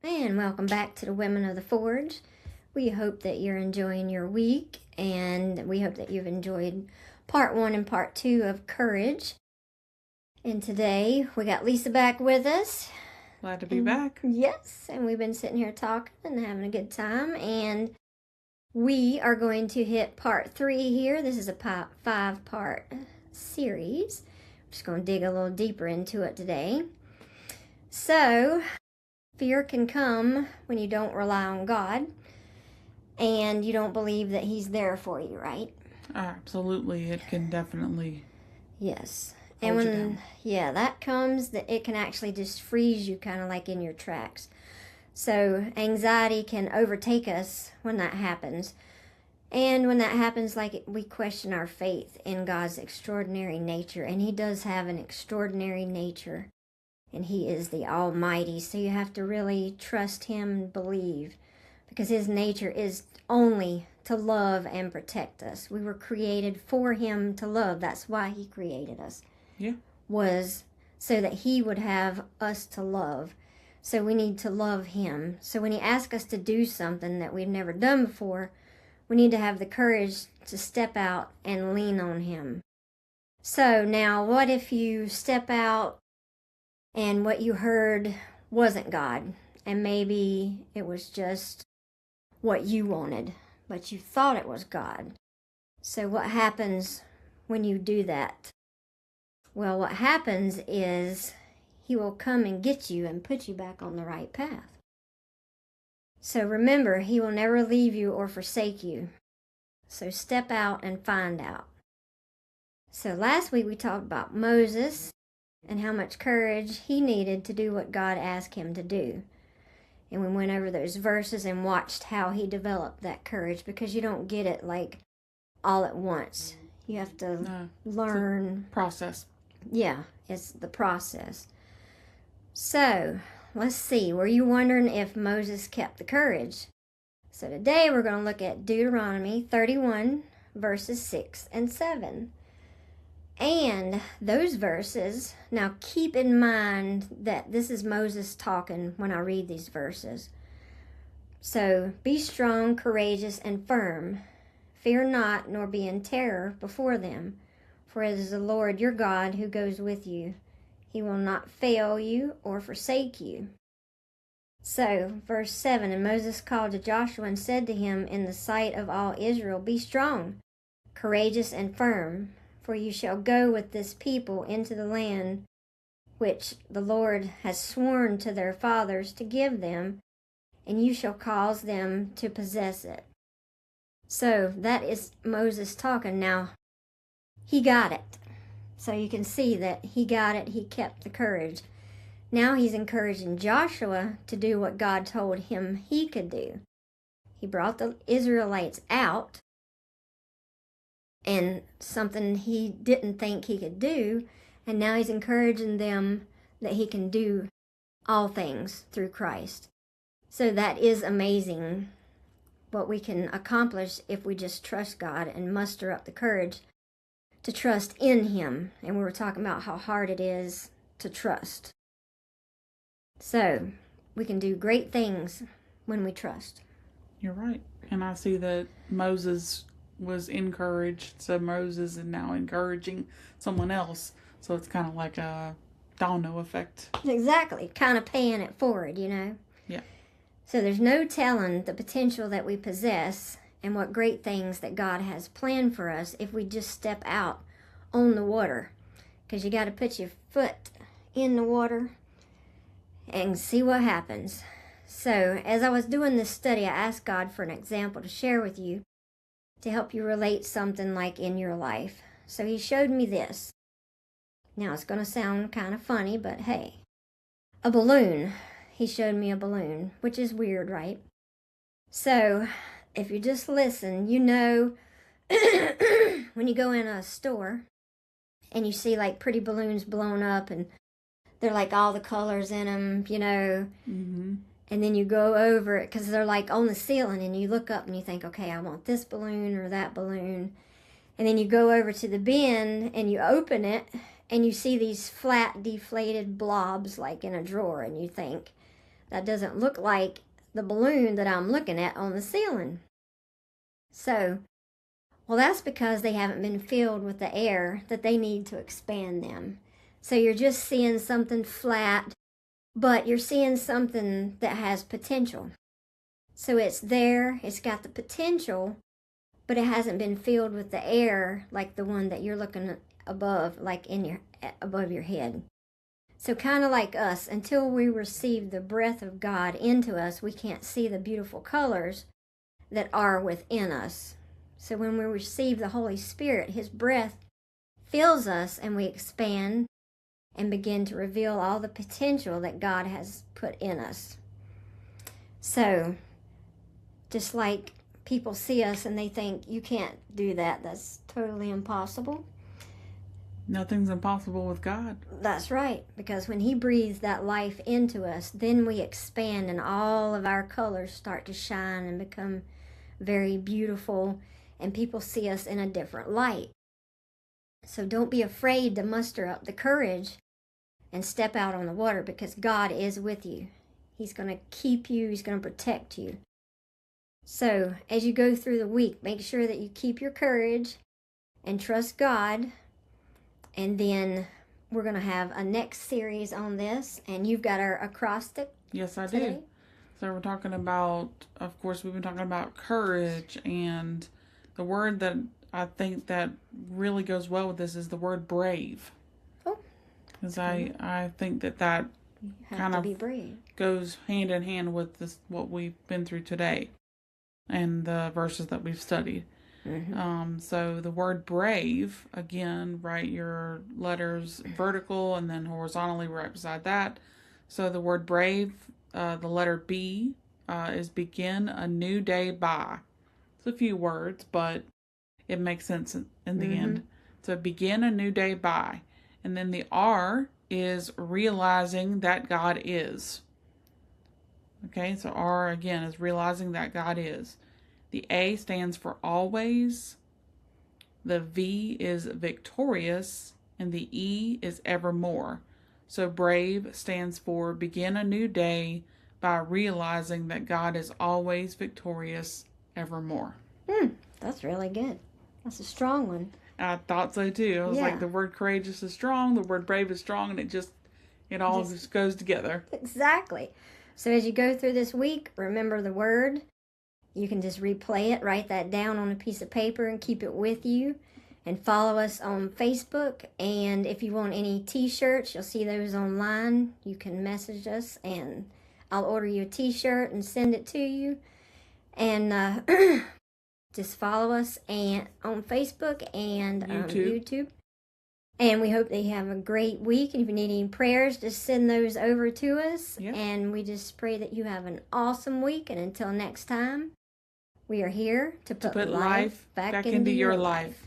And welcome back to the Women of the Forge. We hope that you're enjoying your week, and we hope that you've enjoyed part 1 and part 2 of Courage. And today we got Lisa back with us. Glad to be back. Yes, and we've been sitting here talking and having a good time, and we are going to hit part 3 here. This is a 5-part series. I'm just going to dig a little deeper into it today. So, fear can come when you don't rely on God and you don't believe that He's there for you, right? Absolutely. It can definitely. Yes. Hold And you when down. that comes, that it can actually just freeze you kind of like in your tracks. So anxiety can overtake us when that happens. And when that happens, like, we question our faith in God's extraordinary nature. And He does have an extraordinary nature. And He is the Almighty. So you have to really trust Him and believe. Because His nature is only to love and protect us. We were created for Him to love. That's why He created us. Yeah. Was so that He would have us to love. So we need to love Him. So when He asks us to do something that we've never done before, we need to have the courage to step out and lean on Him. So now, what if you step out and what you heard wasn't God? And maybe it was just what you wanted, but you thought it was God. So what happens when you do that? Well, what happens is He will come and get you and put you back on the right path. So remember, He will never leave you or forsake you. So step out and find out. So last week we talked about Moses and how much courage he needed to do what God asked him to do. And we went over those verses and watched how he developed that courage, because you don't get it like all at once. You have to learn. Process. Yeah, it's the process. So, let's see. Were you wondering if Moses kept the courage? So today we're going to look at Deuteronomy 31, verses 6 and 7. And those verses, now keep in mind that this is Moses talking when I read these verses. So, be strong, courageous, and firm. Fear not, nor be in terror before them. For it is the Lord your God who goes with you. He will not fail you or forsake you. So, verse 7, and Moses called to Joshua and said to him in the sight of all Israel, be strong, courageous, and firm, for you shall go with this people into the land which the Lord has sworn to their fathers to give them, and you shall cause them to possess it. So, that is Moses talking. Now, he got it. So you can see that he got it, he kept the courage. Now he's encouraging Joshua to do what God told him he could do. He brought the Israelites out, and something he didn't think he could do, and now he's encouraging them that he can do all things through Christ. So that is amazing what we can accomplish if we just trust God and muster up the courage to trust in Him. And we were talking about how hard it is to trust. So, we can do great things when we trust. You're right. And I see that Moses was encouraged, so Moses is now encouraging someone else. So it's kind of like a domino effect. Exactly. Kind of paying it forward, you know? Yeah. So there's no telling the potential that we possess and what great things that God has planned for us if we just step out on the water. Because you got to put your foot in the water and see what happens. So, as I was doing this study, I asked God for an example to share with you to help you relate something like in your life. So He showed me this. Now, it's going to sound kind of funny, but hey. A balloon. He showed me a balloon, which is weird, right? So, if you just listen, you know when you go in a store and you see like pretty balloons blown up and they're like all the colors in them, you know. Mm-hmm. And then you go over it because they're like on the ceiling, and you look up and you think, okay, I want this balloon or that balloon. And then you go over to the bin and you open it and you see these flat, deflated blobs like in a drawer, and you think, that doesn't look like the balloon that I'm looking at on the ceiling. So, well, that's because they haven't been filled with the air that they need to expand them. So you're just seeing something flat, but you're seeing something that has potential. So it's there, it's got the potential, but it hasn't been filled with the air like the one that you're looking above, like above your head. So kind of like us, until we receive the breath of God into us, we can't see the beautiful colors that are within us. So when we receive the Holy Spirit, His breath fills us and we expand and begin to reveal all the potential that God has put in us. So, just like people see us and they think, you can't do that, that's totally impossible. Nothing's impossible with God. That's right, because when He breathes that life into us, then we expand and all of our colors start to shine and become very beautiful, and people see us in a different light. So don't be afraid to muster up the courage and step out on the water, because God is with you. He's going to keep you. He's going to protect you. So as you go through the week, make sure that you keep your courage and trust God. And then we're going to have a next series on this. And you've got our acrostic. Yes, I today. do. So we're talking about, of course, we've been talking about courage, and the word that I think that really goes well with this is the word brave. Oh. Because I think that You have kind to of be brave. goes hand in hand with this, what we've been through today and the verses that we've studied. Mm-hmm. So the word brave, again, write your letters vertical and then horizontally right beside that. So the word brave, the letter B, is begin a new day by. It's a few words, but it makes sense in the end. So begin a new day by. And then the R is realizing that God is. Okay, so R again is realizing that God is. The A stands for always. The V is victorious. And the E is evermore. So brave stands for begin a new day by realizing that God is always victorious evermore. That's really good. That's a strong one. I thought so too. I was like, Yeah. the word courageous is strong, the word brave is strong, and it all just goes together. Exactly. So as you go through this week, remember the word. You can just replay it, write that down on a piece of paper and keep it with you. And follow us on Facebook. And if you want any t-shirts, you'll see those online. You can message us and I'll order you a t-shirt and send it to you. And just follow us on Facebook and YouTube. And we hope that you have a great week. And if you need any prayers, just send those over to us. Yep. And we just pray that you have an awesome week. And until next time, we are here to put life back into your life.